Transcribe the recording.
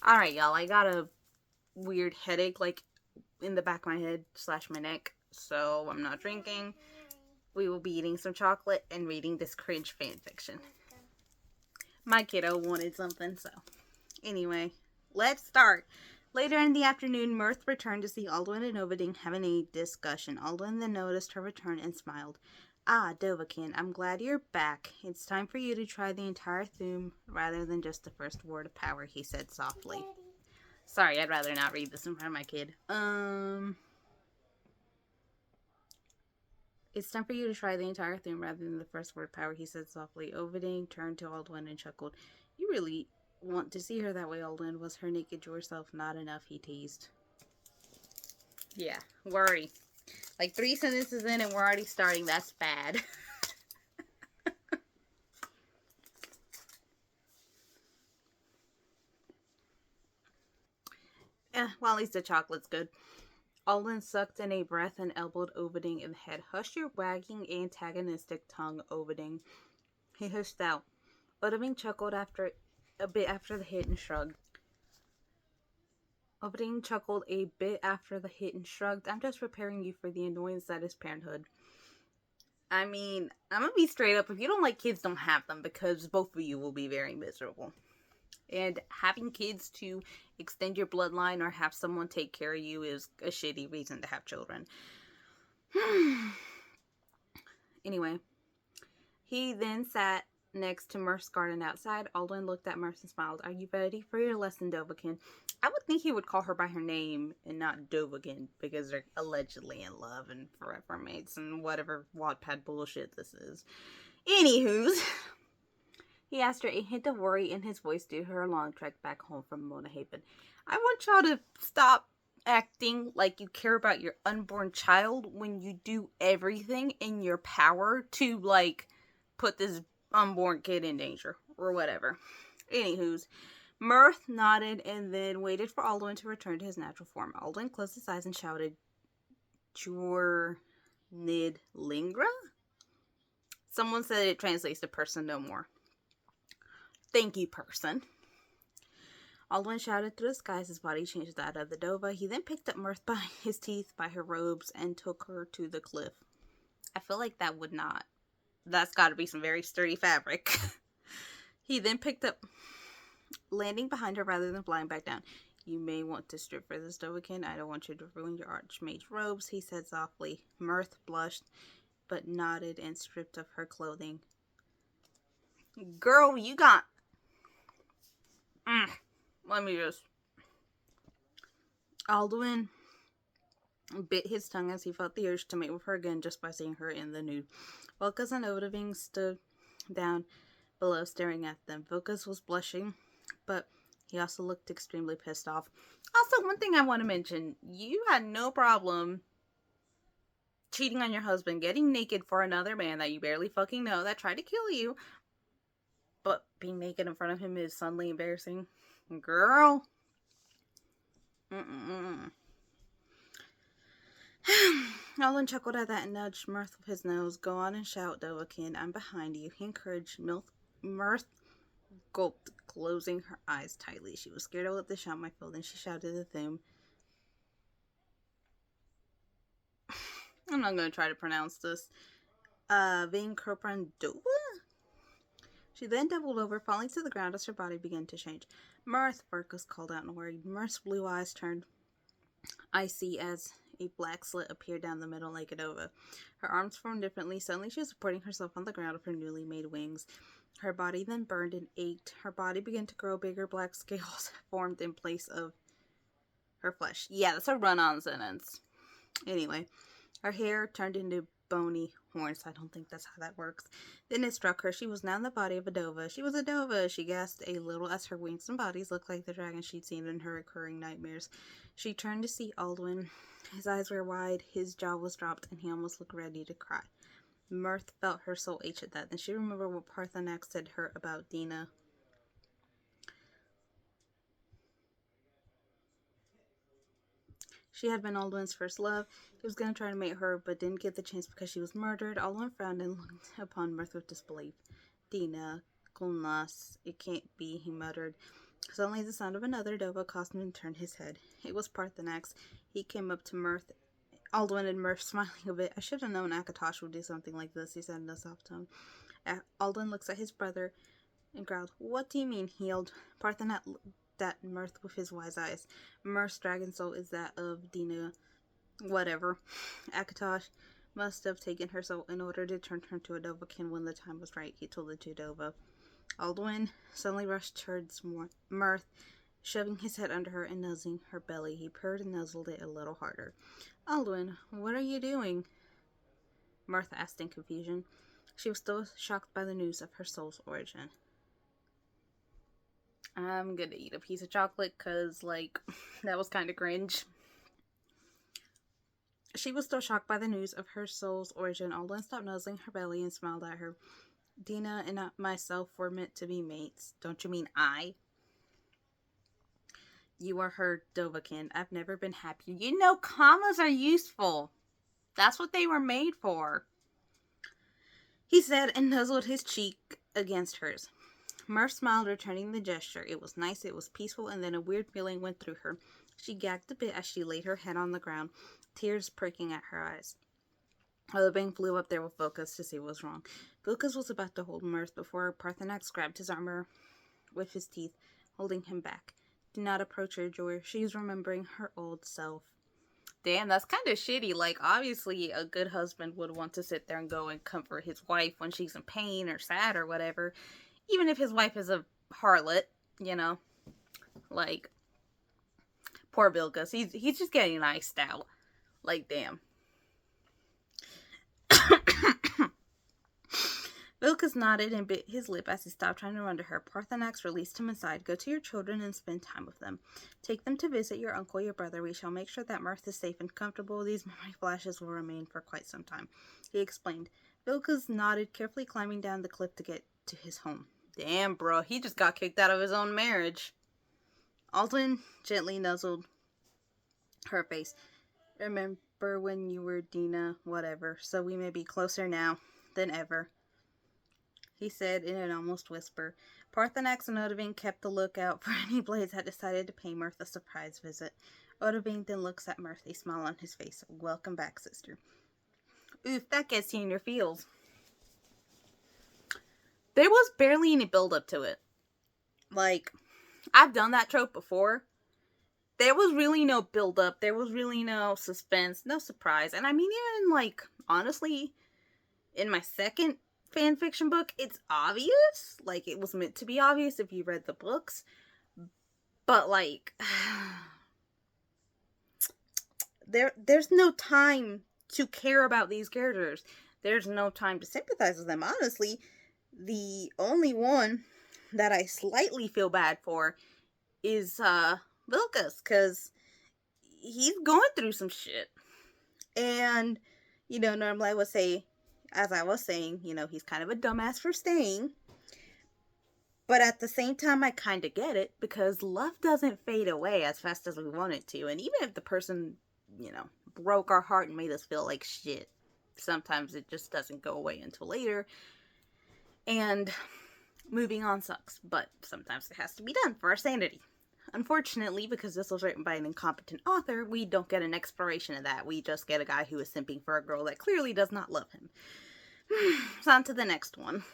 Alright, y'all, I got a weird headache, like, in the back of my head / my neck, so I'm not drinking. We will be eating some chocolate and reading this cringe fan fiction. My kiddo wanted something, so. Anyway, let's start. Later in the afternoon, Mirth returned to see Alduin and Overding having a discussion. Alduin then noticed her return and smiled. Ah, Dovahkiin, I'm glad you're back. It's time for you to try the entire theme rather than just the first word of power, he said softly. Sorry, I'd rather not read this in front of my kid. It's time for you to try the entire theme rather than the first word power, he said softly. Overding turned to Alduin and chuckled. You really want to see her that way, Alduin. Was her naked yourself not enough, he teased. Yeah, worry. Like 3 sentences in and we're already starting. That's bad. Well, at least the chocolate's good. Alden sucked in a breath and elbowed Overding in the head. Hush your wagging, antagonistic tongue, Overding. He hissed out. Overding chuckled a bit after the hit and shrugged. Overding chuckled a bit after the hit and shrugged. I'm just preparing you for the annoyance that is parenthood. I mean, I'm gonna be straight up. If you don't like kids, don't have them, because both of you will be very miserable. And having kids to extend your bloodline or have someone take care of you is a shitty reason to have children. Anyway, he then sat next to Mirth's garden outside. Alduin looked at Mirth and smiled. Are you ready for your lesson, Dovahkiin? I would think he would call her by her name and not Dovahkiin, because they're allegedly in love and forever mates and whatever Wattpad bullshit this is. Anywho's, he asked her, a hint of worry in his voice due to her long trek back home from Mona Haven. I want y'all to stop acting like you care about your unborn child when you do everything in your power to, like, put this unborn kid in danger or whatever. Anywho's, Mirth nodded and then waited for Alduin to return to his natural form. Alduin closed his eyes and shouted, Jor Nid Lingra? Someone said it translates to person no more. Thank you, person. Alduin shouted through the skies, his body changed to that of the Dova. He then picked up Mirth by his teeth, by her robes, and took her to the cliff. I feel like that would not. That's got to be some very sturdy fabric. He then picked up, landing behind her rather than flying back down. You may want to strip for this, Dovahkiin. I don't want you to ruin your Archmage robes, he said softly. Mirth blushed, but nodded and stripped of her clothing. Girl, you got... Let me just... Alduin bit his tongue as he felt the urge to mate with her again just by seeing her in the nude. Vilkas and Overding stood down below staring at them. Vilkas was blushing, but he also looked extremely pissed off. Also, one thing I want to mention, you had no problem cheating on your husband, getting naked for another man that you barely fucking know that tried to kill you, but being naked in front of him is suddenly embarrassing. Girl. Alduin chuckled at that and nudged Mirth with his nose. Go on and shout, Dovahkiin. I'm behind you. He encouraged Mirth gulped, closing her eyes tightly. She was scared to let the shout my fill, then she shouted the theme. I'm not going to try to pronounce this. Vin Kroprandova? She then doubled over, falling to the ground as her body began to change. Mirth, Vilkas called out in a worry. Mirth's blue eyes turned icy as a black slit appeared down the middle like a Dova. Her arms formed differently. Suddenly she was supporting herself on the ground with her newly made wings. Her body then burned and ached. Her body began to grow bigger. Black scales formed in place of her flesh. Yeah, that's a run-on sentence. Anyway, her hair turned into bony horns. I don't think that's how that works. Then it struck her. She was now in the body of a Dova. She was a Dova. She gasped a little as her wings and bodies looked like the dragon she'd seen in her recurring nightmares. She turned to see Alduin. His eyes were wide, his jaw was dropped, and he almost looked ready to cry. Mirth felt her soul ache at that. Then she remembered what Parthenax said to her about Dina. She had been Alduin's first love. He was going to try to mate her, but didn't get the chance because she was murdered. Alduin frowned and looked upon Mirth with disbelief. Dina, Gulnas, it can't be, he muttered. Suddenly the sound of another Dova caused him to turn his head. It was Parthenax. He came up to Mirth, Alduin and Mirth, smiling a bit. I should have known Akatosh would do something like this, he said in a soft tone. Alduin looks at his brother and growled, "What do you mean, healed?" Parthenax looked at Mirth with his wise eyes. Mirth's dragon soul is that of Dina. Whatever. Akatosh must have taken her soul in order to turn her into a Dovakin when the time was right, he told the two Dova. Alduin suddenly rushed towards Mirth, shoving his head under her and nuzzling her belly. He purred and nuzzled it a little harder. "Alduin, what are you doing?" Mirth asked in confusion. She was still shocked by the news of her soul's origin. I'm gonna eat a piece of chocolate because, that was kind of cringe. She was still shocked by the news of her soul's origin. Alduin stopped nuzzling her belly and smiled at her. "Dina and myself were meant to be mates. Don't you mean I? You are her Dovakin. I've never been happier." You know, commas are useful. That's what they were made for, he said, and nuzzled his cheek against hers. Mirth smiled, returning the gesture. It was nice, it was peaceful, and then a weird feeling went through her. She gagged a bit as she laid her head on the ground, tears pricking at her eyes. Bang flew up there with Vilkas to see what was wrong. Vilkas was about to hold Mirth before Parthenax grabbed his armor with his teeth, holding him back. "Do not approach her, Joy. She's remembering her old self." Damn, that's kind of shitty. Obviously, a good husband would want to sit there and go and comfort his wife when she's in pain or sad or whatever. Even if his wife is a harlot, you know. Poor Vilkas. He's just getting iced out. Damn. Vilkas nodded and bit his lip as he stopped trying to run to her. Parthenax released him inside. "Go to your children and spend time with them. Take them to visit your uncle, your brother. We shall make sure that Mirth is safe and comfortable. These memory flashes will remain for quite some time," he explained. Vilkas nodded, carefully climbing down the cliff to get to his home. Damn, bro. He just got kicked out of his own marriage. Alduin gently nuzzled her face. "Remember when you were Dina, whatever, so we may be closer now than ever," he said in an almost whisper. Parthenax and Odahviing kept the lookout for any blades that decided to pay Mirth a surprise visit. Odahviing then looks at Mirth, a smile on his face. "Welcome back, sister." Oof, that gets you in your feels. There was barely any build-up to it. I've done that trope before. There was really no build-up. There was really no suspense, no surprise. And I mean, even, honestly, in my second fanfiction book, it's obvious. It was meant to be obvious if you read the books. But, there's no time to care about these characters. There's no time to sympathize with them. Honestly, the only one that I slightly feel bad for is, Vilkas, because he's going through some shit. And, normally I would say, as I was saying, he's kind of a dumbass for staying. But at the same time, I kind of get it, because love doesn't fade away as fast as we want it to. And even if the person, broke our heart and made us feel like shit, sometimes it just doesn't go away until later. And moving on sucks, but sometimes it has to be done for our sanity. Unfortunately, because this was written by an incompetent author, we don't get an exploration of that. We just get a guy who is simping for a girl that clearly does not love him. So on to the next one.